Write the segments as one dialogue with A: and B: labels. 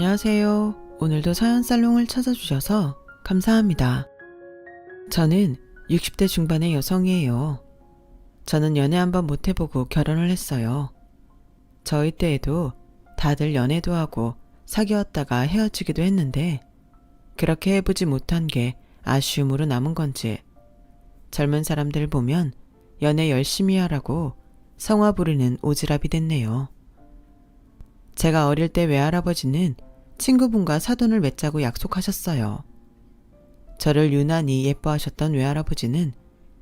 A: 안녕하세요. 오늘도 서연살롱을 찾아주셔서 감사합니다. 저는 60대 중반의 여성이에요. 저는 연애 한번 못해보고 결혼을 했어요. 저희 때에도 다들 연애도 하고 사귀었다가 헤어지기도 했는데 그렇게 해보지 못한 게 아쉬움으로 남은 건지 젊은 사람들 보면 연애 열심히 하라고 성화 부리는 오지랖이 됐네요. 제가 어릴 때 외할아버지는 친구분과 사돈을 맺자고 약속하셨어요. 저를 유난히 예뻐하셨던 외할아버지는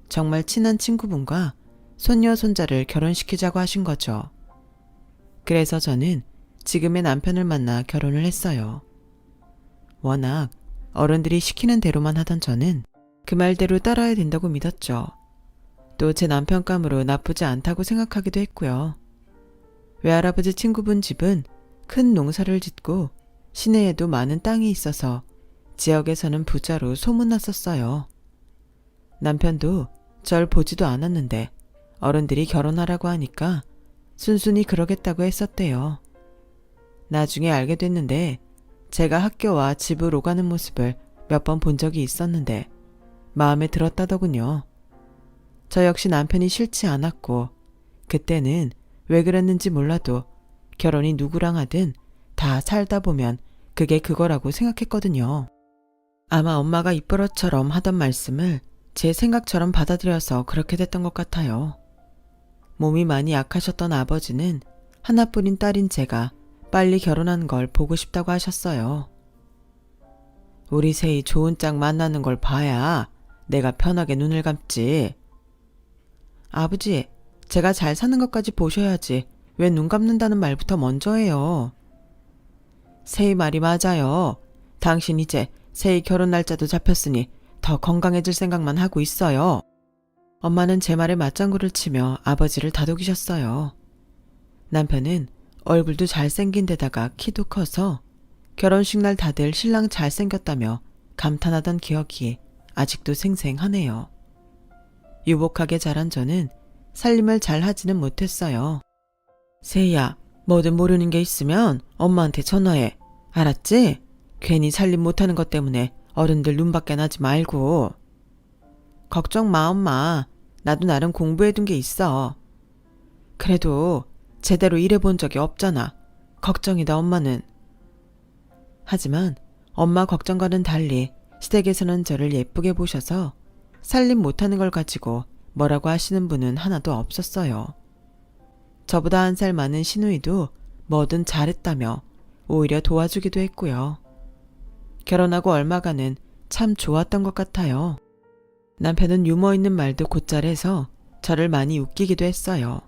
A: 정말 친한 친구분과 손녀 손자를 결혼시키자고 하신 거죠. 그래서 저는 지금의 남편을 만나 결혼을 했어요. 워낙 어른들이 시키는 대로만 하던 저는 그 말대로 따라야 된다고 믿었죠. 또 제 남편감으로 나쁘지 않다고 생각하기도 했고요. 외할아버지 친구분 집은 큰 농사를 짓고 시내에도 많은 땅이 있어서 지역에서는 부자로 소문났었어요. 남편도 절 보지도 않았는데 어른들이 결혼하라고 하니까 순순히 그러겠다고 했었대요. 나중에 알게 됐는데 제가 학교와 집을 오가는 모습을 몇 번 본 적이 있었는데 마음에 들었다더군요. 저 역시 남편이 싫지 않았고 그때는 왜 그랬는지 몰라도 결혼이 누구랑 하든 다 살다 보면 그게 그거라고 생각했거든요. 아마 엄마가 입버릇처럼 하던 말씀을 제 생각처럼 받아들여서 그렇게 됐던 것 같아요. 몸이 많이 약하셨던 아버지는 하나뿐인 딸인 제가 빨리 결혼한 걸 보고 싶다고 하셨어요. 우리 세이 좋은 짝 만나는 걸 봐야 내가 편하게 눈을 감지. 아버지, 제가 잘 사는 것까지 보셔야지 왜 눈 감는다는 말부터 먼저 해요. 세이 말이 맞아요. 당신 이제 세이 결혼 날짜도 잡혔으니 더 건강해질 생각만 하고 있어요. 엄마는 제 말에 맞장구를 치며 아버지를 다독이셨어요. 남편은 얼굴도 잘생긴 데다가 키도 커서 결혼식 날 다들 신랑 잘생겼다며 감탄하던 기억이 아직도 생생하네요. 유복하게 자란 저는 살림을 잘 하지는 못했어요. 세이야, 뭐든 모르는 게 있으면 엄마한테 전화해. 알았지? 괜히 살림 못하는 것 때문에 어른들 눈밖에 나지 말고. 걱정 마, 엄마. 나도 나름 공부해둔 게 있어. 그래도 제대로 일해본 적이 없잖아. 걱정이다, 엄마는. 하지만 엄마 걱정과는 달리 시댁에서는 저를 예쁘게 보셔서 살림 못하는 걸 가지고 뭐라고 하시는 분은 하나도 없었어요. 저보다 1살 많은 시누이도 뭐든 잘했다며 오히려 도와주기도 했고요. 결혼하고 얼마간은 참 좋았던 것 같아요. 남편은 유머 있는 말도 곧잘해서 저를 많이 웃기기도 했어요.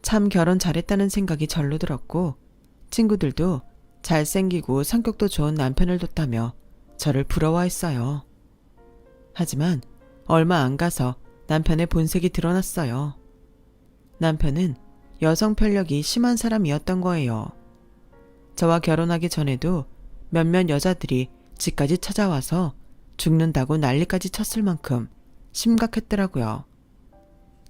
A: 참 결혼 잘했다는 생각이 절로 들었고 친구들도 잘생기고 성격도 좋은 남편을 뒀다며 저를 부러워했어요. 하지만 얼마 안 가서 남편의 본색이 드러났어요. 남편은 여성 편력이 심한 사람이었던 거예요. 저와 결혼하기 전에도 몇몇 여자들이 집까지 찾아와서 죽는다고 난리까지 쳤을 만큼 심각했더라고요.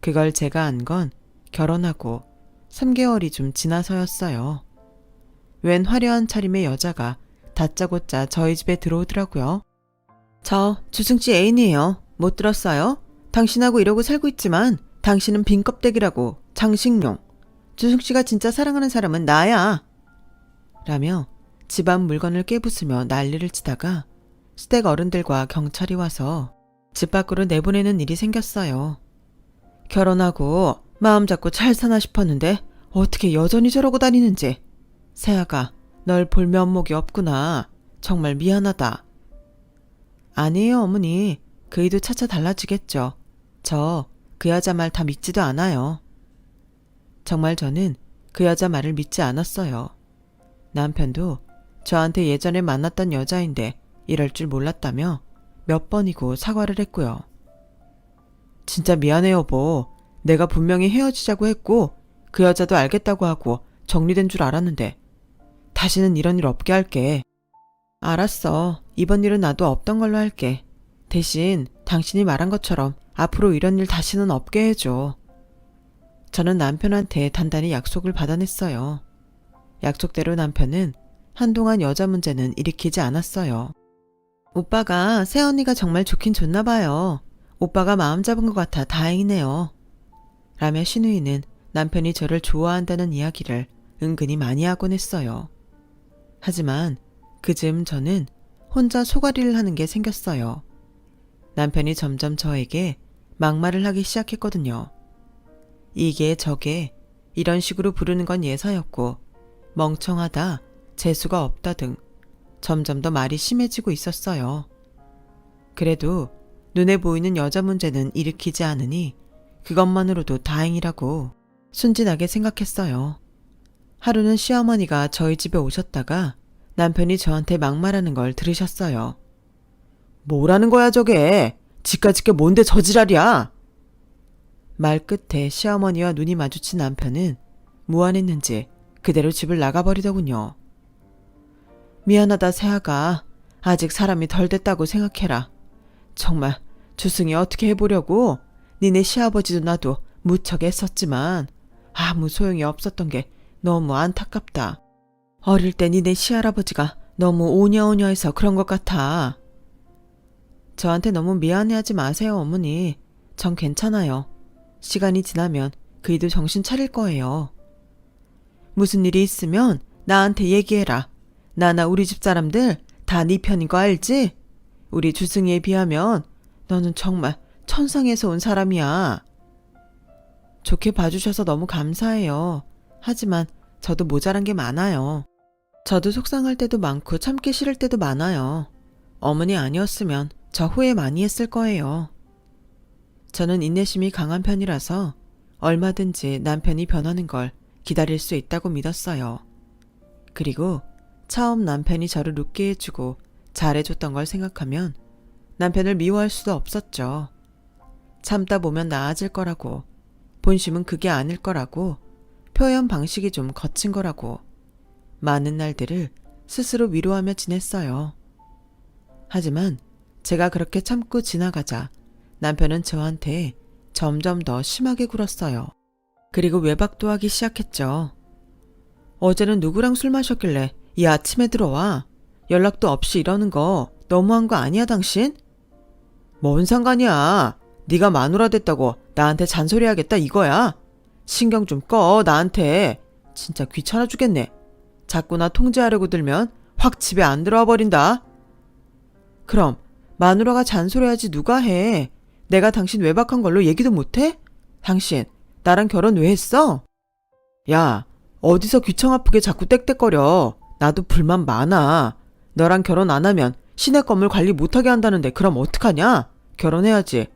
A: 그걸 제가 안 건 결혼하고 3개월이 좀 지나서였어요. 웬 화려한 차림의 여자가 다짜고짜 저희 집에 들어오더라고요. 저 주승씨 애인이에요. 못 들었어요? 당신하고 이러고 살고 있지만 당신은 빈 껍데기라고. 장식용. 주승씨가 진짜 사랑하는 사람은 나야. 라며 집안 물건을 깨부수며 난리를 치다가 시댁 어른들과 경찰이 와서 집 밖으로 내보내는 일이 생겼어요. 결혼하고 마음 잡고 잘 사나 싶었는데 어떻게 여전히 저러고 다니는지. 세아가 널 볼 면목이 없구나. 정말 미안하다. 아니에요, 어머니. 그이도 차차 달라지겠죠. 저 그 여자 말 다 믿지도 않아요. 정말 저는 그 여자 말을 믿지 않았어요. 남편도 저한테 예전에 만났던 여자인데 이럴 줄 몰랐다며 몇 번이고 사과를 했고요. 진짜 미안해 여보. 내가 분명히 헤어지자고 했고 그 여자도 알겠다고 하고 정리된 줄 알았는데 다시는 이런 일 없게 할게. 알았어. 이번 일은 나도 없던 걸로 할게. 대신 당신이 말한 것처럼 앞으로 이런 일 다시는 없게 해줘. 저는 남편한테 단단히 약속을 받아냈어요. 약속대로 남편은 한동안 여자 문제는 일으키지 않았어요. 오빠가 새언니가 정말 좋긴 좋나 봐요. 오빠가 마음 잡은 것 같아 다행이네요. 라며 신우이는 남편이 저를 좋아한다는 이야기를 은근히 많이 하곤 했어요. 하지만 그즈음 저는 혼자 소가리를 하는 게 생겼어요. 남편이 점점 저에게 막말을 하기 시작했거든요. 이게 저게 이런 식으로 부르는 건 예사였고 멍청하다, 재수가 없다 등 점점 더 말이 심해지고 있었어요. 그래도 눈에 보이는 여자 문제는 일으키지 않으니 그것만으로도 다행이라고 순진하게 생각했어요. 하루는 시어머니가 저희 집에 오셨다가 남편이 저한테 막말하는 걸 들으셨어요. 뭐라는 거야 저게? 지까짓 게 뭔데 저지랄이야? 말 끝에 시어머니와 눈이 마주친 남편은 무안했는지 그대로 집을 나가버리더군요. 미안하다 새아가. 아직 사람이 덜 됐다고 생각해라. 정말 주승이 어떻게 해보려고? 니네 시아버지도 나도 무척 애썼지만 아무 소용이 없었던 게 너무 안타깝다. 어릴 때 니네 시할아버지가 너무 오냐오냐해서 그런 것 같아. 저한테 너무 미안해하지 마세요 어머니. 전 괜찮아요. 시간이 지나면 그이도 정신 차릴 거예요. 무슨 일이 있으면 나한테 얘기해라. 나나 우리 집 사람들 다 네 편인 거 알지? 우리 주승이에 비하면 너는 정말 천상에서 온 사람이야. 좋게 봐주셔서 너무 감사해요. 하지만 저도 모자란 게 많아요. 저도 속상할 때도 많고 참기 싫을 때도 많아요. 어머니 아니었으면 저 후회 많이 했을 거예요. 저는 인내심이 강한 편이라서 얼마든지 남편이 변하는 걸 기다릴 수 있다고 믿었어요. 그리고 처음 남편이 저를 웃게 해주고 잘해줬던 걸 생각하면 남편을 미워할 수도 없었죠. 참다 보면 나아질 거라고, 본심은 그게 아닐 거라고, 표현 방식이 좀 거친 거라고 많은 날들을 스스로 위로하며 지냈어요. 하지만 제가 그렇게 참고 지나가자 남편은 저한테 점점 더 심하게 굴었어요. 그리고 외박도 하기 시작했죠. 어제는 누구랑 술 마셨길래 이 아침에 들어와? 연락도 없이 이러는 거 너무한 거 아니야 당신? 뭔 상관이야. 네가 마누라 됐다고 나한테 잔소리하겠다 이거야? 신경 좀 꺼 나한테. 진짜 귀찮아 주겠네. 자꾸 나 통제하려고 들면 확 집에 안 들어와 버린다. 그럼 마누라가 잔소리하지 누가 해. 내가 당신 외박한 걸로 얘기도 못해? 당신 나랑 결혼 왜 했어? 야, 어디서 귀청 아프게 자꾸 떽떽거려. 나도 불만 많아. 너랑 결혼 안 하면 시내 건물 관리 못하게 한다는데 그럼 어떡하냐? 결혼해야지.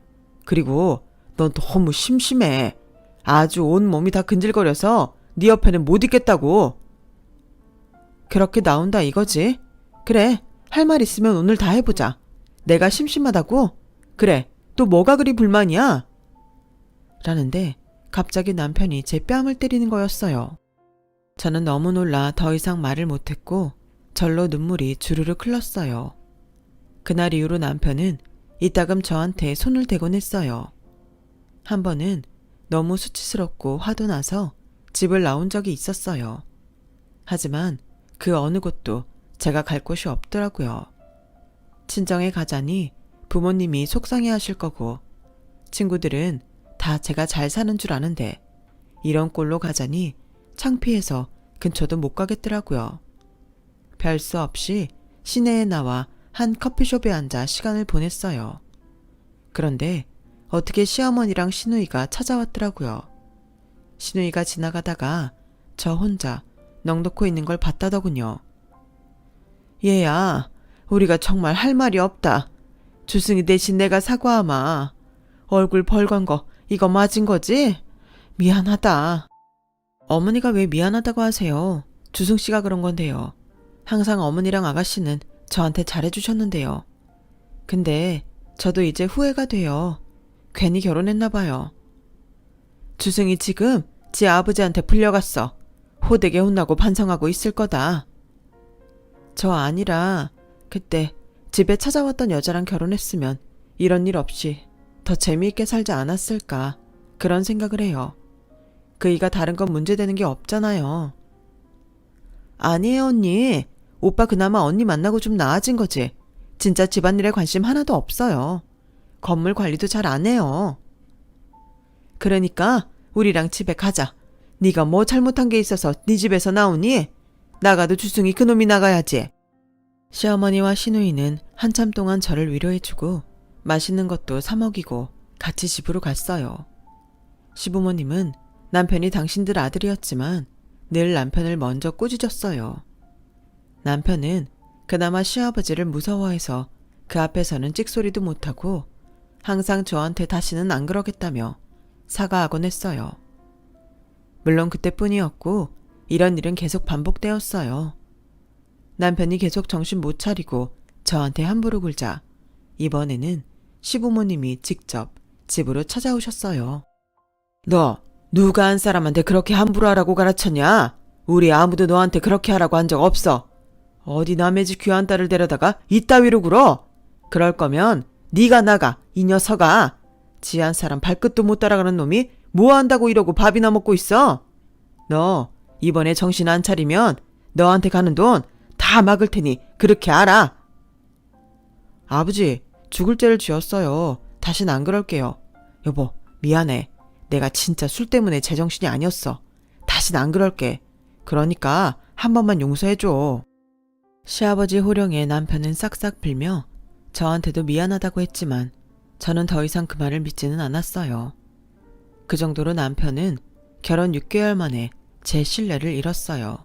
A: 그리고 넌 너무 심심해. 아주 온 몸이 다 근질거려서 네 옆에는 못 있겠다고. 그렇게 나온다 이거지? 그래, 할 말 있으면 오늘 다 해보자. 내가 심심하다고? 그래, 또 뭐가 그리 불만이야? 라는데 갑자기 남편이 제 뺨을 때리는 거였어요. 저는 너무 놀라 더 이상 말을 못했고 절로 눈물이 주르륵 흘렀어요. 그날 이후로 남편은 이따금 저한테 손을 대곤 했어요. 한 번은 너무 수치스럽고 화도 나서 집을 나온 적이 있었어요. 하지만 그 어느 곳도 제가 갈 곳이 없더라고요. 친정에 가자니 부모님이 속상해 하실 거고 친구들은 다 제가 잘 사는 줄 아는데 이런 꼴로 가자니 창피해서 근처도 못 가겠더라고요. 별 수 없이 시내에 나와 한 커피숍에 앉아 시간을 보냈어요. 그런데 어떻게 시어머니랑 시누이가 찾아왔더라고요. 시누이가 지나가다가 저 혼자 넋놓고 있는 걸 봤다더군요. 얘야, 우리가 정말 할 말이 없다. 주승이 대신 내가 사과하마. 얼굴 벌건 거 이거 맞은 거지? 미안하다. 어머니가 왜 미안하다고 하세요? 주승씨가 그런 건데요. 항상 어머니랑 아가씨는 저한테 잘해주셨는데요. 근데 저도 이제 후회가 돼요. 괜히 결혼했나 봐요. 주승이 지금 지 아버지한테 풀려갔어. 호되게 혼나고 반성하고 있을 거다. 저 아니라 그때 집에 찾아왔던 여자랑 결혼했으면 이런 일 없이 더 재미있게 살지 않았을까 그런 생각을 해요. 그이가 다른 건 문제되는 게 없잖아요. 아니에요 언니. 오빠 그나마 언니 만나고 좀 나아진 거지. 진짜 집안일에 관심 하나도 없어요. 건물 관리도 잘 안 해요. 그러니까 우리랑 집에 가자. 네가 뭐 잘못한 게 있어서 네 집에서 나오니? 나가도 주승이 그놈이 나가야지. 시어머니와 시누이는 한참 동안 저를 위로해주고 맛있는 것도 사 먹이고 같이 집으로 갔어요. 시부모님은 남편이 당신들 아들이었지만 늘 남편을 먼저 꾸짖었어요. 남편은 그나마 시아버지를 무서워해서 그 앞에서는 찍소리도 못하고 항상 저한테 다시는 안 그러겠다며 사과하곤 했어요. 물론 그때뿐이었고 이런 일은 계속 반복되었어요. 남편이 계속 정신 못 차리고 저한테 함부로 굴자 이번에는 시부모님이 직접 집으로 찾아오셨어요. 너 누가 한 사람한테 그렇게 함부로 하라고 가르쳤냐? 우리 아무도 너한테 그렇게 하라고 한 적 없어. 어디 남의 집 귀한 딸을 데려다가 이따위로 굴어? 그럴 거면 네가 나가, 이 녀석아. 지한 사람 발끝도 못 따라가는 놈이 뭐 한다고 이러고 밥이나 먹고 있어? 너 이번에 정신 안 차리면 너한테 가는 돈 다 막을 테니 그렇게 알아. 아버지, 죽을 죄를 지었어요. 다신 안 그럴게요. 여보, 미안해. 내가 진짜 술 때문에 제정신이 아니었어. 다신 안 그럴게. 그러니까 한 번만 용서해줘. 시아버지 호령에 남편은 싹싹 빌며 저한테도 미안하다고 했지만 저는 더 이상 그 말을 믿지는 않았어요. 그 정도로 남편은 결혼 6개월 만에 제 신뢰를 잃었어요.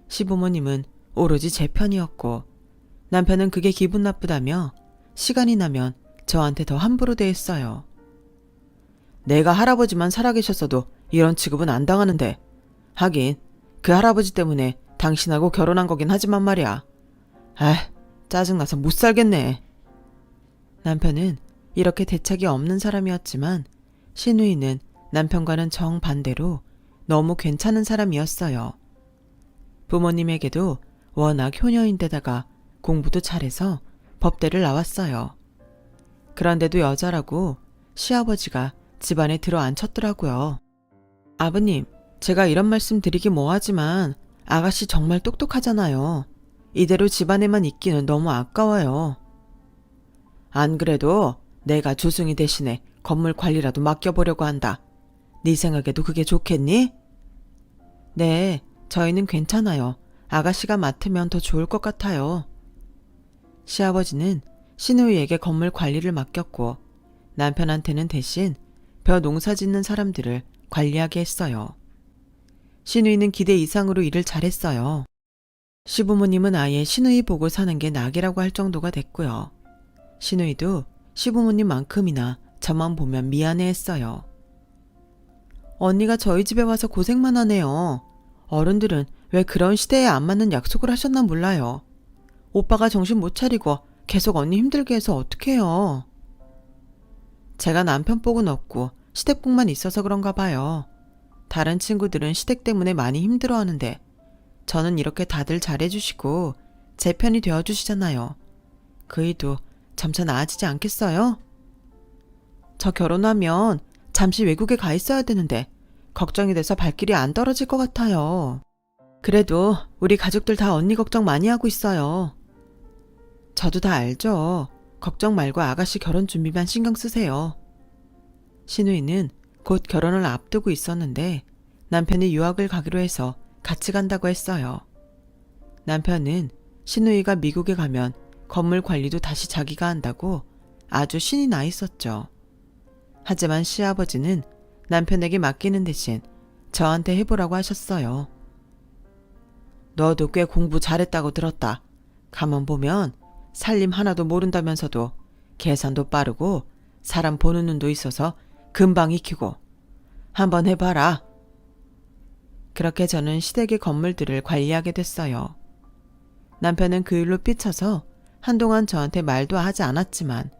A: 시부모님은 오로지 제 편이었고 남편은 그게 기분 나쁘다며 시간이 나면 저한테 더 함부로 대했어요. 내가 할아버지만 살아계셨어도 이런 취급은 안 당하는데 하긴 그 할아버지 때문에 당신하고 결혼한 거긴 하지만 말이야. 짜증나서 못 살겠네. 남편은 이렇게 대책이 없는 사람이었지만 시누이는 남편과는 정반대로 너무 괜찮은 사람이었어요. 부모님에게도 워낙 효녀인데다가 공부도 잘해서 법대를 나왔어요. 그런데도 여자라고 시아버지가 집안에 들어앉혔더라고요. 아버님, 제가 이런 말씀 드리기 뭐하지만 아가씨 정말 똑똑하잖아요. 이대로 집안에만 있기는 너무 아까워요. 안 그래도 내가 조승이 대신에 건물 관리라도 맡겨보려고 한다. 네 생각에도 그게 좋겠니? 네, 저희는 괜찮아요. 아가씨가 맡으면 더 좋을 것 같아요. 시아버지는 시누이에게 건물 관리를 맡겼고 남편한테는 대신 벼 농사 짓는 사람들을 관리하게 했어요. 시누이는 기대 이상으로 일을 잘했어요. 시부모님은 아예 시누이 보고 사는 게 낙이라고 할 정도가 됐고요. 시누이도 시부모님만큼이나 저만 보면 미안해했어요. 언니가 저희 집에 와서 고생만 하네요. 어른들은 왜 그런 시대에 안 맞는 약속을 하셨나 몰라요. 오빠가 정신 못 차리고 계속 언니 힘들게 해서 어떡해요. 제가 남편복은 없고 시댁복만 있어서 그런가 봐요. 다른 친구들은 시댁 때문에 많이 힘들어하는데 저는 이렇게 다들 잘해주시고 제 편이 되어주시잖아요. 그 일도 점차 나아지지 않겠어요? 저 결혼하면 잠시 외국에 가 있어야 되는데 걱정이 돼서 발길이 안 떨어질 것 같아요. 그래도 우리 가족들 다 언니 걱정 많이 하고 있어요. 저도 다 알죠. 걱정 말고 아가씨 결혼 준비만 신경 쓰세요. 시누이는 곧 결혼을 앞두고 있었는데 남편이 유학을 가기로 해서 같이 간다고 했어요. 남편은 시누이가 미국에 가면 건물 관리도 다시 자기가 한다고 아주 신이 나 있었죠. 하지만 시아버지는 남편에게 맡기는 대신 저한테 해보라고 하셨어요. 너도 꽤 공부 잘했다고 들었다. 가만 보면 살림 하나도 모른다면서도 계산도 빠르고 사람 보는 눈도 있어서 금방 익히고 한번 해봐라. 그렇게 저는 시댁의 건물들을 관리하게 됐어요. 남편은 그 일로 삐쳐서 한동안 저한테 말도 하지 않았지만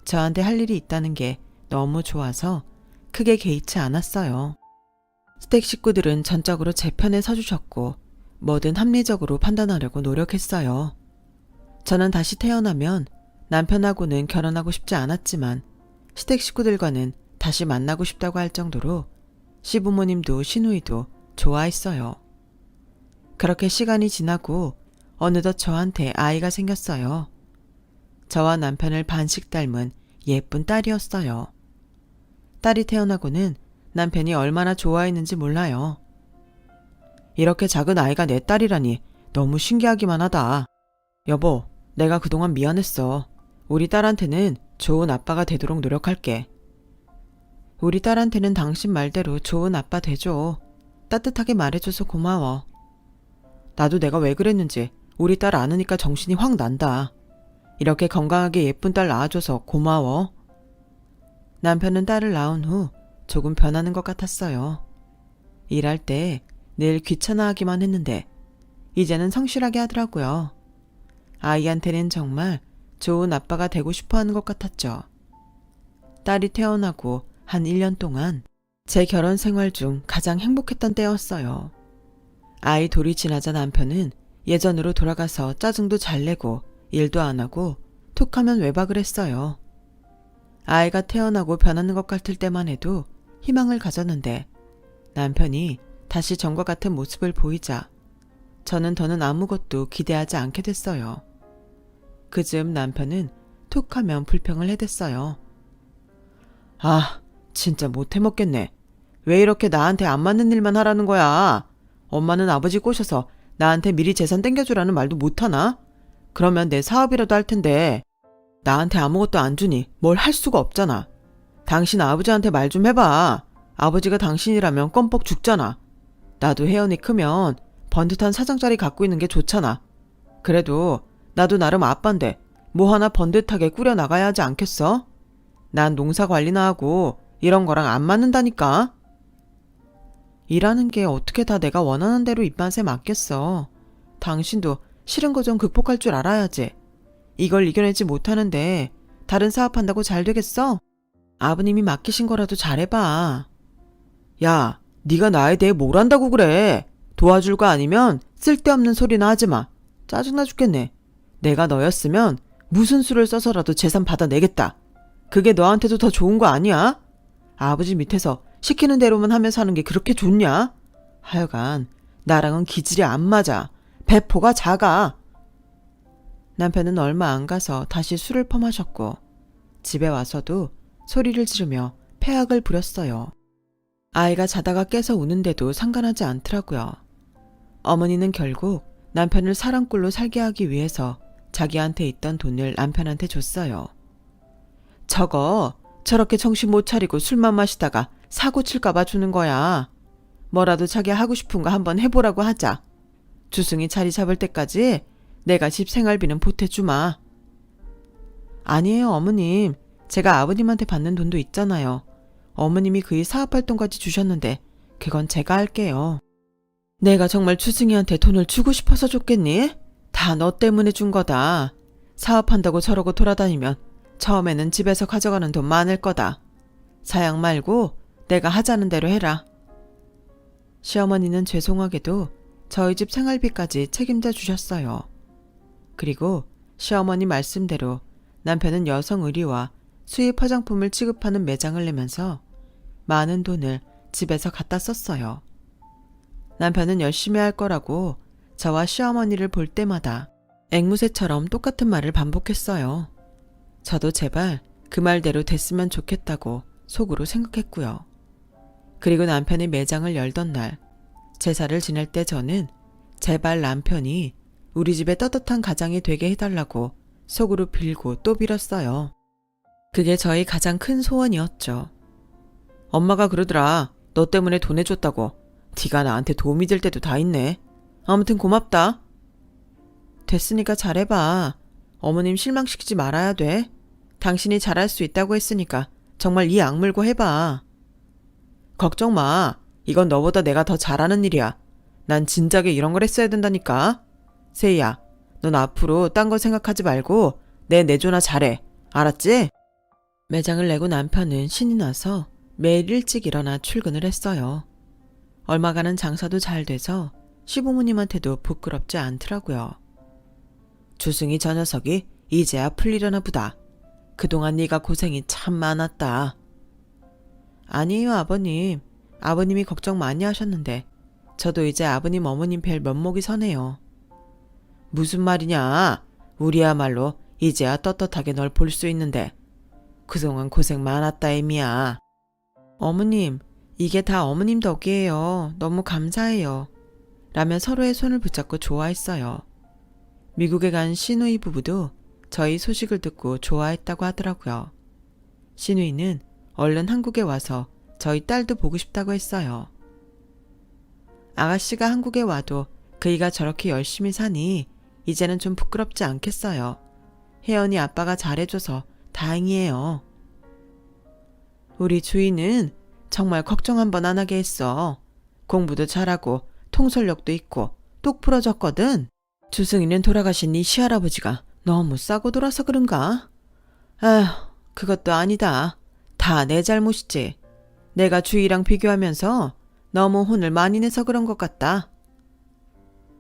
A: 저한테 할 일이 있다는 게 너무 좋아서 크게 개의치 않았어요. 시댁 식구들은 전적으로 제 편에 서주셨고 뭐든 합리적으로 판단하려고 노력했어요. 저는 다시 태어나면 남편하고는 결혼하고 싶지 않았지만 시댁 식구들과는 다시 만나고 싶다고 할 정도로 시부모님도 시누이도 좋아했어요. 그렇게 시간이 지나고 어느덧 저한테 아이가 생겼어요. 저와 남편을 반씩 닮은 예쁜 딸이었어요. 딸이 태어나고는 남편이 얼마나 좋아했는지 몰라요. 이렇게 작은 아이가 내 딸이라니 너무 신기하기만 하다. 여보, 내가 그동안 미안했어. 우리 딸한테는 좋은 아빠가 되도록 노력할게. 우리 딸한테는 당신 말대로 좋은 아빠 되줘. 따뜻하게 말해줘서 고마워. 나도 내가 왜 그랬는지 우리 딸 안으니까 정신이 확 난다. 이렇게 건강하게 예쁜 딸 낳아줘서 고마워. 남편은 딸을 낳은 후 조금 변하는 것 같았어요. 일할 때 늘 귀찮아하기만 했는데 이제는 성실하게 하더라고요. 아이한테는 정말 좋은 아빠가 되고 싶어 하는 것 같았죠. 딸이 태어나고 한 1년 동안 제 결혼 생활 중 가장 행복했던 때였어요. 아이 돌이 지나자 남편은 예전으로 돌아가서 짜증도 잘 내고 일도 안 하고 툭 하면 외박을 했어요. 아이가 태어나고 변하는 것 같을 때만 해도 희망을 가졌는데 남편이 다시 전과 같은 모습을 보이자 저는 더는 아무것도 기대하지 않게 됐어요. 그즈음 남편은 툭 하면 불평을 해댔어요. 아, 진짜 못 해먹겠네. 왜 이렇게 나한테 안 맞는 일만 하라는 거야? 엄마는 아버지 꼬셔서 나한테 미리 재산 땡겨주라는 말도 못하나? 그러면 내 사업이라도 할 텐데 나한테 아무것도 안 주니 뭘 할 수가 없잖아. 당신 아버지한테 말 좀 해봐. 아버지가 당신이라면 껌뻑 죽잖아. 나도 혜연이 크면 번듯한 사장자리 갖고 있는 게 좋잖아. 그래도 나도 나름 아빠인데 뭐 하나 번듯하게 꾸려나가야 하지 않겠어? 난 농사 관리나 하고 이런 거랑 안 맞는다니까. 일하는 게 어떻게 다 내가 원하는 대로 입맛에 맞겠어. 당신도 싫은 거 좀 극복할 줄 알아야지. 이걸 이겨내지 못하는데 다른 사업한다고 잘 되겠어? 아버님이 맡기신 거라도 잘해봐. 야, 네가 나에 대해 뭘 안다고 그래. 도와줄 거 아니면 쓸데없는 소리나 하지 마. 짜증나 죽겠네. 내가 너였으면 무슨 수를 써서라도 재산 받아내겠다. 그게 너한테도 더 좋은 거 아니야? 아버지 밑에서 시키는 대로만 하면서 하는 게 그렇게 좋냐? 하여간 나랑은 기질이 안 맞아. 배포가 작아. 남편은 얼마 안 가서 다시 술을 퍼마셨고 집에 와서도 소리를 지르며 패악을 부렸어요. 아이가 자다가 깨서 우는데도 상관하지 않더라고요. 어머니는 결국 남편을 사랑꾼로 살게 하기 위해서 자기한테 있던 돈을 남편한테 줬어요. 저렇게 정신 못 차리고 술만 마시다가 사고 칠까봐 주는 거야. 뭐라도 자기 하고 싶은 거 한번 해보라고 하자. 주승이 자리 잡을 때까지 내가 집 생활비는 보태주마. 아니에요, 어머님. 제가 아버님한테 받는 돈도 있잖아요. 어머님이 그이 사업활동까지 주셨는데 그건 제가 할게요. 내가 정말 주승이한테 돈을 주고 싶어서 줬겠니? 다 너 때문에 준 거다. 사업한다고 저러고 돌아다니면 처음에는 집에서 가져가는 돈 많을 거다. 사양 말고 내가 하자는 대로 해라. 시어머니는 죄송하게도 저희 집 생활비까지 책임져 주셨어요. 그리고 시어머니 말씀대로 남편은 여성 의류와 수입 화장품을 취급하는 매장을 내면서 많은 돈을 집에서 갖다 썼어요. 남편은 열심히 할 거라고 저와 시어머니를 볼 때마다 앵무새처럼 똑같은 말을 반복했어요. 저도 제발 그 말대로 됐으면 좋겠다고 속으로 생각했고요. 그리고 남편이 매장을 열던 날 제사를 지낼 때 저는 제발 남편이 우리 집에 떳떳한 가장이 되게 해달라고 속으로 빌고 또 빌었어요. 그게 저희 가장 큰 소원이었죠. 엄마가 그러더라. 너 때문에 돈 해줬다고. 네가 나한테 도움이 될 때도 다 있네. 아무튼 고맙다. 됐으니까 잘해봐. 어머님 실망시키지 말아야 돼. 당신이 잘할 수 있다고 했으니까 정말 이 악물고 해봐. 걱정 마. 이건 너보다 내가 더 잘하는 일이야. 난 진작에 이런 걸 했어야 된다니까. 세희야, 넌 앞으로 딴 거 생각하지 말고 내 내조나 잘해. 알았지? 매장을 내고 남편은 신이 나서 매일 일찍 일어나 출근을 했어요. 얼마간은 장사도 잘 돼서 시부모님한테도 부끄럽지 않더라고요. 주승이 저 녀석이 이제야 풀리려나 보다. 그동안 네가 고생이 참 많았다. 아니에요, 아버님. 아버님이 걱정 많이 하셨는데 저도 이제 아버님 어머님 뵐 면목이 서네요. 무슨 말이냐? 우리야말로 이제야 떳떳하게 널 볼 수 있는데 그동안 고생 많았다 애미야. 어머님, 이게 다 어머님 덕이에요. 너무 감사해요. 라며 서로의 손을 붙잡고 좋아했어요. 미국에 간 시누이 부부도 저희 소식을 듣고 좋아했다고 하더라고요. 시누이는 얼른 한국에 와서 저희 딸도 보고 싶다고 했어요. 아가씨가 한국에 와도 그이가 저렇게 열심히 사니 이제는 좀 부끄럽지 않겠어요. 혜연이 아빠가 잘해줘서 다행이에요. 우리 주인은 정말 걱정 한 번 안 하게 했어. 공부도 잘하고 통솔력도 있고 똑부러졌거든. 주승이는 돌아가신 네 시할아버지가 너무 싸고 돌아서 그런가? 아휴, 그것도 아니다. 다 내 잘못이지. 내가 주희랑 비교하면서 너무 혼을 많이 내서 그런 것 같다.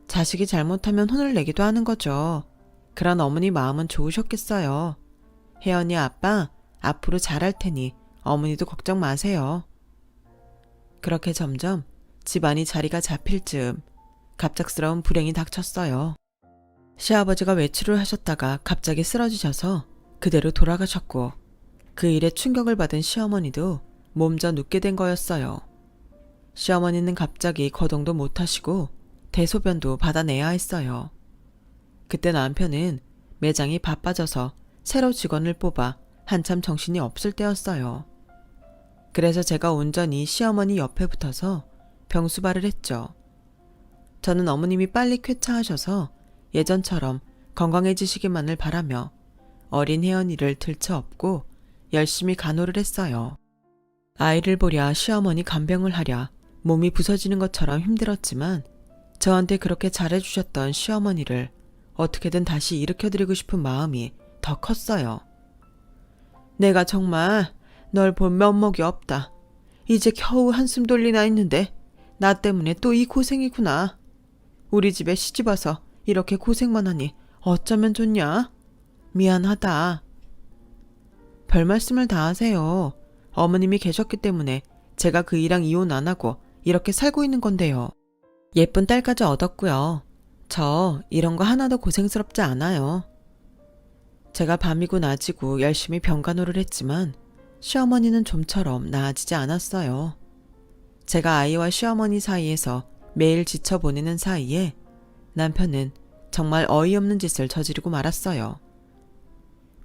A: 자식이 잘못하면 혼을 내기도 하는 거죠. 그런 어머니 마음은 좋으셨겠어요. 혜연이 아빠 앞으로 잘할 테니 어머니도 걱정 마세요. 그렇게 점점 집안이 자리가 잡힐 즈음 갑작스러운 불행이 닥쳤어요. 시아버지가 외출을 하셨다가 갑자기 쓰러지셔서 그대로 돌아가셨고 그 일에 충격을 받은 시어머니도 몸져 눕게 된 거였어요. 시어머니는 갑자기 거동도 못하시고 대소변도 받아내야 했어요. 그때 남편은 매장이 바빠져서 새로 직원을 뽑아 한참 정신이 없을 때였어요. 그래서 제가 온전히 시어머니 옆에 붙어서 병수발을 했죠. 저는 어머님이 빨리 쾌차하셔서 예전처럼 건강해지시기만을 바라며 어린 혜연이를 들쳐업고 열심히 간호를 했어요. 아이를 보랴 시어머니 간병을 하랴 몸이 부서지는 것처럼 힘들었지만 저한테 그렇게 잘해주셨던 시어머니를 어떻게든 다시 일으켜드리고 싶은 마음이 더 컸어요. 내가 정말 널 본 면목이 없다. 이제 겨우 한숨 돌리나 했는데 나 때문에 또 이 고생이구나. 우리 집에 시집와서 이렇게 고생만 하니 어쩌면 좋냐? 미안하다. 별 말씀을 다 하세요. 어머님이 계셨기 때문에 제가 그이랑 이혼 안 하고 이렇게 살고 있는 건데요. 예쁜 딸까지 얻었고요. 저 이런 거 하나도 고생스럽지 않아요. 제가 밤이고 낮이고 열심히 병간호를 했지만 시어머니는 좀처럼 나아지지 않았어요. 제가 아이와 시어머니 사이에서 매일 지쳐 보내는 사이에 남편은 정말 어이없는 짓을 저지르고 말았어요.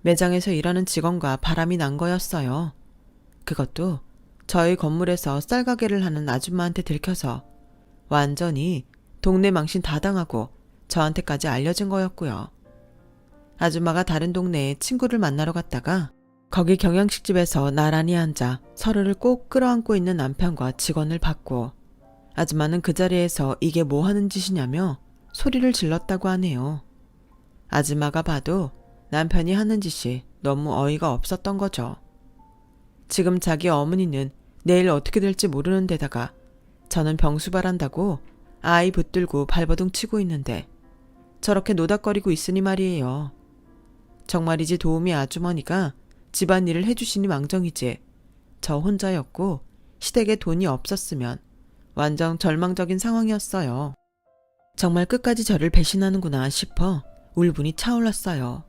A: 매장에서 일하는 직원과 바람이 난 거였어요. 그것도 저희 건물에서 쌀가게를 하는 아줌마한테 들켜서 완전히 동네 망신 다 당하고 저한테까지 알려진 거였고요. 아줌마가 다른 동네에 친구를 만나러 갔다가 거기 경양식집에서 나란히 앉아 서로를 꼭 끌어안고 있는 남편과 직원을 봤고 아줌마는 그 자리에서 이게 뭐 하는 짓이냐며 소리를 질렀다고 하네요. 아줌마가 봐도 남편이 하는 짓이 너무 어이가 없었던 거죠. 지금 자기 어머니는 내일 어떻게 될지 모르는 데다가 저는 병수발한다고 아이 붙들고 발버둥 치고 있는데 저렇게 노닥거리고 있으니 말이에요. 정말이지 도우미 아주머니가 집안일을 해주시니 망정이지 저 혼자였고 시댁에 돈이 없었으면 완전 절망적인 상황이었어요. 정말 끝까지 저를 배신하는구나 싶어 울분이 차올랐어요.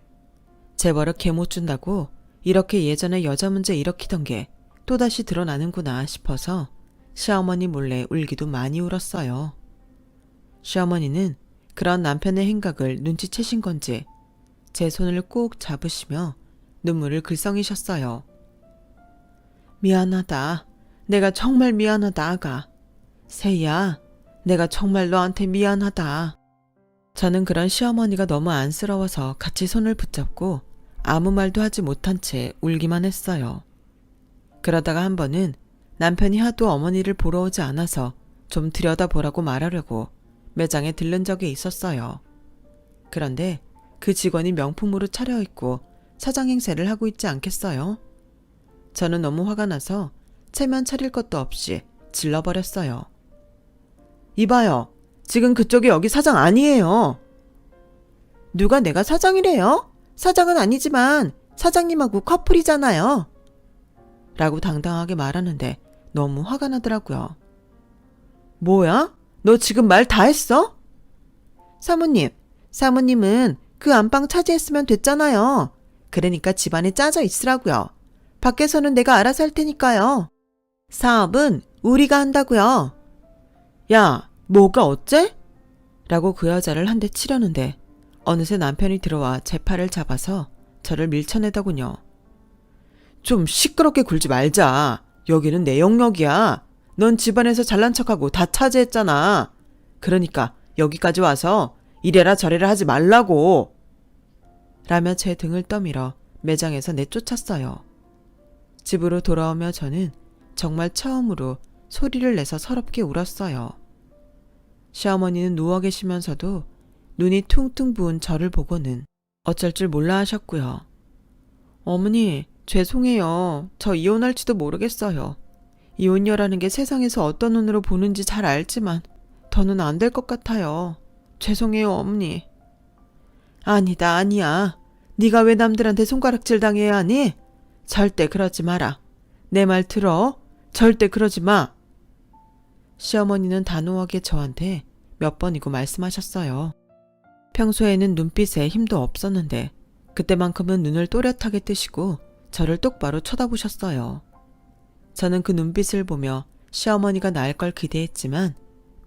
A: 제 버릇 개 못 준다고 이렇게 예전에 여자 문제 일으키던 게 또다시 드러나는구나 싶어서 시어머니 몰래 울기도 많이 울었어요. 시어머니는 그런 남편의 행각을 눈치채신 건지 제 손을 꼭 잡으시며 눈물을 글썽이셨어요. 미안하다. 내가 정말 미안하다 아가. 세희야, 내가 정말 너한테 미안하다. 저는 그런 시어머니가 너무 안쓰러워서 같이 손을 붙잡고 아무 말도 하지 못한 채 울기만 했어요. 그러다가 한 번은 남편이 하도 어머니를 보러 오지 않아서 좀 들여다보라고 말하려고 매장에 들른 적이 있었어요. 그런데 그 직원이 명품으로 차려입고 사장 행세를 하고 있지 않겠어요? 저는 너무 화가 나서 체면 차릴 것도 없이 질러버렸어요. 이봐요. 지금 그쪽이 여기 사장 아니에요. 누가 내가 사장이래요? 사장은 아니지만 사장님하고 커플이잖아요. 라고 당당하게 말하는데 너무 화가 나더라고요. 뭐야? 너 지금 말 다 했어? 사모님, 사모님은 그 안방 차지했으면 됐잖아요. 그러니까 집안에 짜져 있으라고요. 밖에서는 내가 알아서 할 테니까요. 사업은 우리가 한다고요. 야, 뭐가 어째? 라고 그 여자를 한 대 치려는데 어느새 남편이 들어와 제 팔을 잡아서 저를 밀쳐내더군요. 좀 시끄럽게 굴지 말자. 여기는 내 영역이야. 넌 집안에서 잘난 척하고 다 차지했잖아. 그러니까 여기까지 와서 이래라 저래라 하지 말라고. 라며 제 등을 떠밀어 매장에서 내쫓았어요. 집으로 돌아오며 저는 정말 처음으로 소리를 내서 서럽게 울었어요. 시어머니는 누워 계시면서도 눈이 퉁퉁 부은 저를 보고는 어쩔 줄 몰라 하셨고요. 어머니, 죄송해요. 저 이혼할지도 모르겠어요. 이혼녀라는 게 세상에서 어떤 눈으로 보는지 잘 알지만 더는 안 될 것 같아요. 죄송해요, 어머니. 아니다, 아니야. 네가 왜 남들한테 손가락질 당해야 하니? 절대 그러지 마라. 내 말 들어? 절대 그러지 마. 시어머니는 단호하게 저한테 몇 번이고 말씀하셨어요. 평소에는 눈빛에 힘도 없었는데 그때만큼은 눈을 또렷하게 뜨시고 저를 똑바로 쳐다보셨어요. 저는 그 눈빛을 보며 시어머니가 나을 걸 기대했지만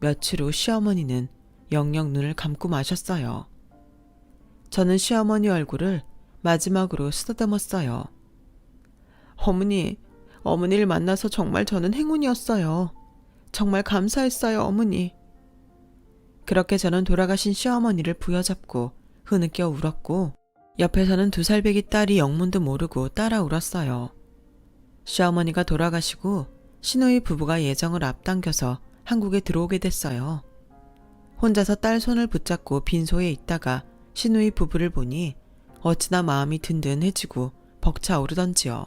A: 며칠 후 시어머니는 영영 눈을 감고 마셨어요. 저는 시어머니 얼굴을 마지막으로 쓰다듬었어요. 어머니, 어머니를 만나서 정말 저는 행운이었어요. 정말 감사했어요, 어머니. 그렇게 저는 돌아가신 시어머니를 부여잡고 흐느껴 울었고 옆에서는 2살배기 딸이 영문도 모르고 따라 울었어요. 시어머니가 돌아가시고 시누이 부부가 예정을 앞당겨서 한국에 들어오게 됐어요. 혼자서 딸 손을 붙잡고 빈소에 있다가 시누이 부부를 보니 어찌나 마음이 든든해지고 벅차오르던지요.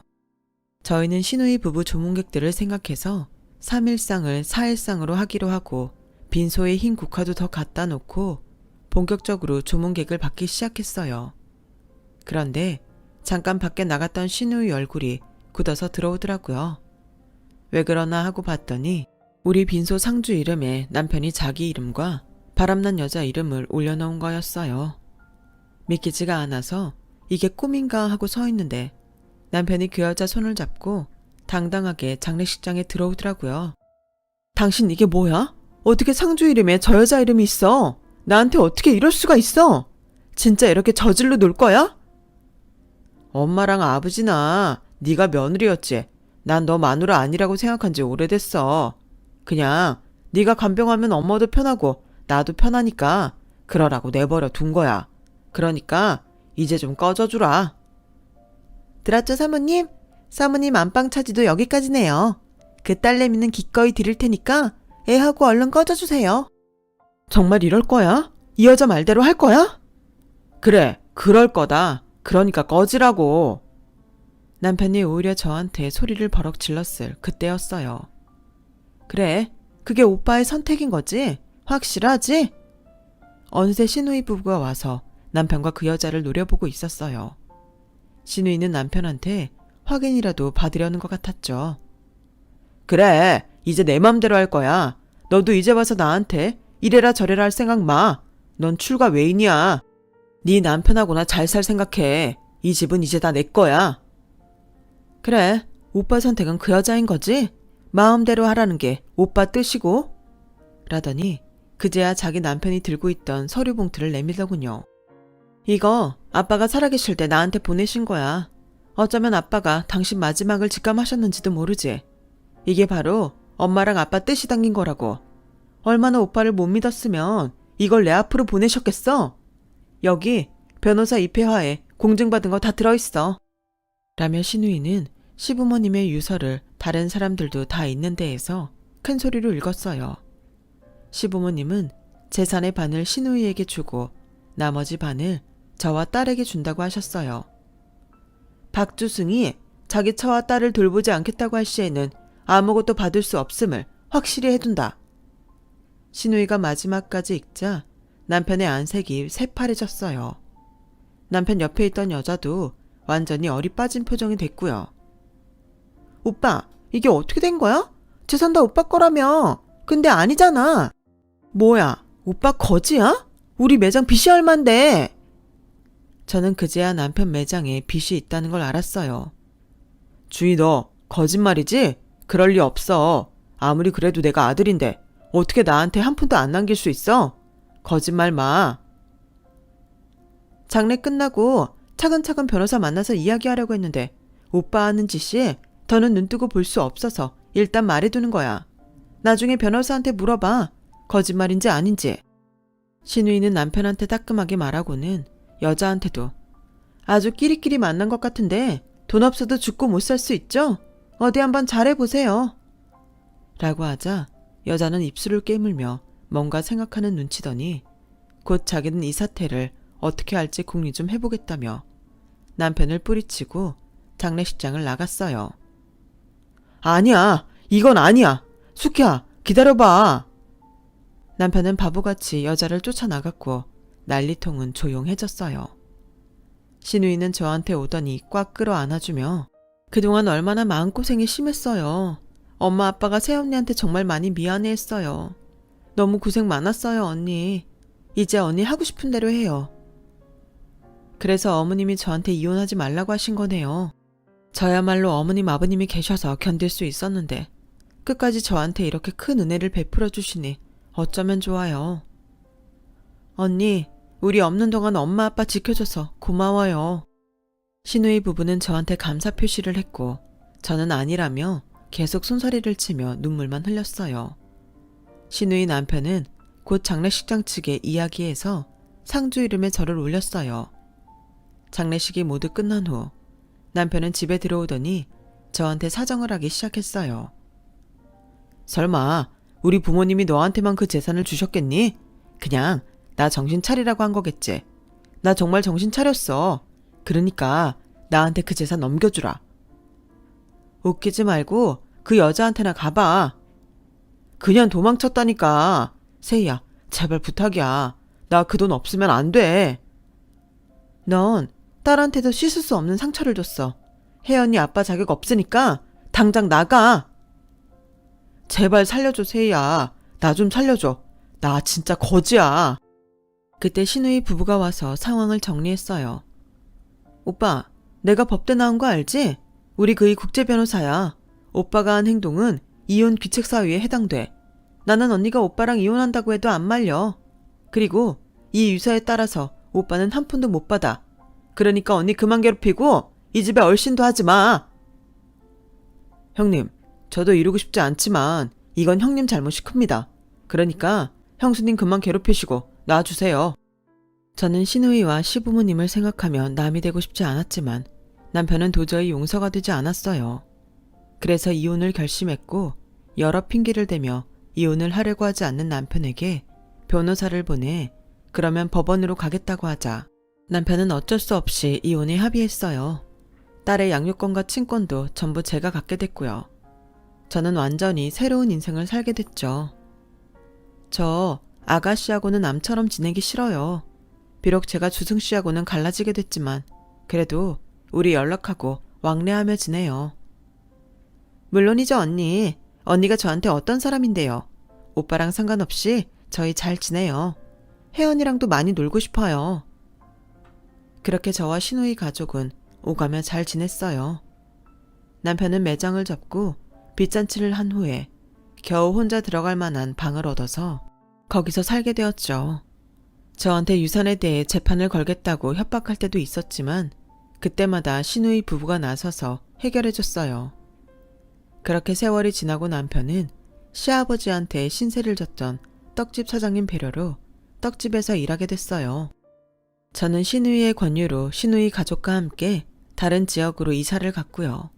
A: 저희는 시누이 부부 조문객들을 생각해서 3일상을 4일상으로 하기로 하고 빈소에 흰 국화도 더 갖다 놓고 본격적으로 조문객을 받기 시작했어요. 그런데 잠깐 밖에 나갔던 시누이 얼굴이 굳어서 들어오더라고요. 왜 그러나 하고 봤더니 우리 빈소 상주 이름에 남편이 자기 이름과 바람난 여자 이름을 올려놓은 거였어요. 믿기지가 않아서 이게 꿈인가 하고 서 있는데 남편이 그 여자 손을 잡고 당당하게 장례식장에 들어오더라고요. 당신 이게 뭐야? 어떻게 상주 이름에 저 여자 이름이 있어? 나한테 어떻게 이럴 수가 있어? 진짜 이렇게 저질러 놀 거야? 엄마랑 아버지나 네가 며느리였지. 난 너 마누라 아니라고 생각한 지 오래됐어. 그냥 네가 간병하면 엄마도 편하고 나도 편하니까 그러라고 내버려 둔 거야. 그러니까 이제 좀 꺼져주라. 들었죠, 사모님? 사모님 안방 차지도 여기까지네요. 그 딸내미는 기꺼이 드릴 테니까 애하고 얼른 꺼져주세요. 정말 이럴 거야? 이 여자 말대로 할 거야? 그래, 그럴 거다. 그러니까 꺼지라고. 남편이 오히려 저한테 소리를 버럭 질렀을 그때였어요. 그래, 그게 오빠의 선택인 거지? 확실하지? 어느새 시누이 부부가 와서 남편과 그 여자를 노려보고 있었어요. 시누이는 남편한테 확인이라도 받으려는 것 같았죠. 그래, 이제 내 맘대로 할 거야. 너도 이제 와서 나한테 이래라 저래라 할 생각 마. 넌 출가 외인이야. 네 남편하고나 잘 살 생각해. 이 집은 이제 다 내 거야. 그래, 오빠 선택은 그 여자인 거지? 마음대로 하라는 게 오빠 뜻이고? 라더니 그제야 자기 남편이 들고 있던 서류 봉투를 내밀더군요. 이거 아빠가 살아계실 때 나한테 보내신 거야. 어쩌면 아빠가 당신 마지막을 직감하셨는지도 모르지. 이게 바로 엄마랑 아빠 뜻이 담긴 거라고. 얼마나 오빠를 못 믿었으면 이걸 내 앞으로 보내셨겠어? 여기 변호사 입회화에 공증받은 거 다 들어있어. 라며 시누이는 시부모님의 유서를 다른 사람들도 다 있는 데에서 큰 소리로 읽었어요. 시부모님은 재산의 반을 시누이에게 주고 나머지 반을 저와 딸에게 준다고 하셨어요. 박주승이 자기 처와 딸을 돌보지 않겠다고 할 시에는 아무것도 받을 수 없음을 확실히 해둔다. 시누이가 마지막까지 읽자 남편의 안색이 새파래졌어요. 남편 옆에 있던 여자도 완전히 어리 빠진 표정이 됐고요. 오빠, 이게 어떻게 된 거야? 재산 다 오빠 거라며. 근데 아니잖아. 뭐야, 오빠 거지야? 우리 매장 빚이 얼만데? 저는 그제야 남편 매장에 빚이 있다는 걸 알았어요. 주희 너 거짓말이지? 그럴 리 없어. 아무리 그래도 내가 아들인데 어떻게 나한테 한 푼도 안 남길 수 있어? 거짓말 마. 장례 끝나고 차근차근 변호사 만나서 이야기하려고 했는데 오빠 하는 짓이 더는 눈뜨고 볼 수 없어서 일단 말해두는 거야. 나중에 변호사한테 물어봐. 거짓말인지 아닌지. 신우이는 남편한테 따끔하게 말하고는 여자한테도 아주 끼리끼리 만난 것 같은데 돈 없어도 죽고 못 살 수 있죠? 어디 한번 잘해보세요. 라고 하자 여자는 입술을 깨물며 뭔가 생각하는 눈치더니 곧 자기는 이 사태를 어떻게 할지 궁리 좀 해보겠다며 남편을 뿌리치고 장례식장을 나갔어요. 아니야. 이건 아니야. 숙희야, 기다려봐. 남편은 바보같이 여자를 쫓아나갔고 난리통은 조용해졌어요. 신우이는 저한테 오더니 꽉 끌어안아주며 그동안 얼마나 마음고생이 심했어요. 엄마 아빠가 새언니한테 정말 많이 미안해했어요. 너무 고생 많았어요, 언니. 이제 언니 하고 싶은 대로 해요. 그래서 어머님이 저한테 이혼하지 말라고 하신 거네요. 저야말로 어머님 아버님이 계셔서 견딜 수 있었는데 끝까지 저한테 이렇게 큰 은혜를 베풀어 주시니 어쩌면 좋아요. 언니, 우리 없는 동안 엄마 아빠 지켜줘서 고마워요. 신우이 부부는 저한테 감사 표시를 했고 저는 아니라며 계속 손사래를 치며 눈물만 흘렸어요. 신우이 남편은 곧 장례식장 측에 이야기해서 상주 이름에 절을 올렸어요. 장례식이 모두 끝난 후 남편은 집에 들어오더니 저한테 사정을 하기 시작했어요. 설마 우리 부모님이 너한테만 그 재산을 주셨겠니? 그냥 나 정신 차리라고 한 거겠지. 나 정말 정신 차렸어. 그러니까 나한테 그 재산 넘겨주라. 웃기지 말고 그 여자한테나 가봐. 그냥 도망쳤다니까. 세희야, 제발 부탁이야. 나 그 돈 없으면 안 돼. 넌 딸한테도 씻을 수 없는 상처를 줬어. 혜연이 아빠 자격 없으니까 당장 나가. 제발 살려줘, 세희야. 나 좀 살려줘. 나 진짜 거지야. 그때 신우이 부부가 와서 상황을 정리했어요. 오빠, 내가 법대 나온 거 알지? 우리 그이 국제 변호사야. 오빠가 한 행동은 이혼 귀책 사유에 해당돼. 나는 언니가 오빠랑 이혼한다고 해도 안 말려. 그리고 이 유서에 따라서 오빠는 한 푼도 못 받아. 그러니까 언니 그만 괴롭히고 이 집에 얼씬도 하지 마. 형님, 저도 이러고 싶지 않지만 이건 형님 잘못이 큽니다. 그러니까 형수님 그만 괴롭히시고 놔주세요. 저는 신우이와 시부모님을 생각하며 남이 되고 싶지 않았지만 남편은 도저히 용서가 되지 않았어요. 그래서 이혼을 결심했고 여러 핑계를 대며 이혼을 하려고 하지 않는 남편에게 변호사를 보내 그러면 법원으로 가겠다고 하자 남편은 어쩔 수 없이 이혼에 합의했어요. 딸의 양육권과 친권도 전부 제가 갖게 됐고요. 저는 완전히 새로운 인생을 살게 됐죠. 저 아가씨하고는 남처럼 지내기 싫어요. 비록 제가 주승씨하고는 갈라지게 됐지만 그래도 우리 연락하고 왕래하며 지내요. 물론이죠, 언니. 언니가 저한테 어떤 사람인데요. 오빠랑 상관없이 저희 잘 지내요. 혜연이랑도 많이 놀고 싶어요. 그렇게 저와 신우이 가족은 오가며 잘 지냈어요. 남편은 매장을 접고 빚잔치를 한 후에 겨우 혼자 들어갈 만한 방을 얻어서 거기서 살게 되었죠. 저한테 유산에 대해 재판을 걸겠다고 협박할 때도 있었지만 그때마다 신우이 부부가 나서서 해결해줬어요. 그렇게 세월이 지나고 남편은 시아버지한테 신세를 졌던 떡집 사장님 배려로 떡집에서 일하게 됐어요. 저는 신우이의 권유로 신우이 가족과 함께 다른 지역으로 이사를 갔고요.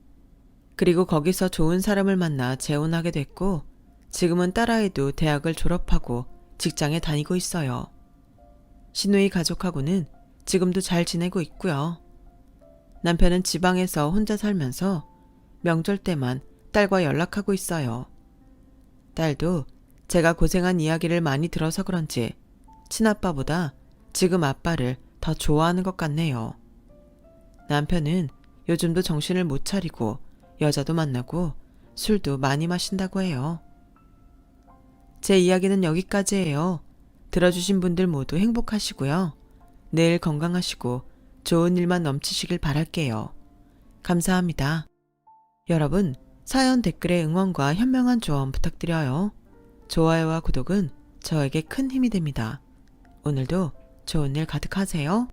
A: 그리고 거기서 좋은 사람을 만나 재혼하게 됐고 지금은 딸아이도 대학을 졸업하고 직장에 다니고 있어요. 신우이 가족하고는 지금도 잘 지내고 있고요. 남편은 지방에서 혼자 살면서 명절 때만 딸과 연락하고 있어요. 딸도 제가 고생한 이야기를 많이 들어서 그런지 친아빠보다 지금 아빠를 더 좋아하는 것 같네요. 남편은 요즘도 정신을 못 차리고 여자도 만나고 술도 많이 마신다고 해요. 제 이야기는 여기까지예요. 들어주신 분들 모두 행복하시고요. 늘 건강하시고 좋은 일만 넘치시길 바랄게요. 감사합니다. 여러분, 사연 댓글에 응원과 현명한 조언 부탁드려요. 좋아요와 구독은 저에게 큰 힘이 됩니다. 오늘도 좋은 일 가득하세요.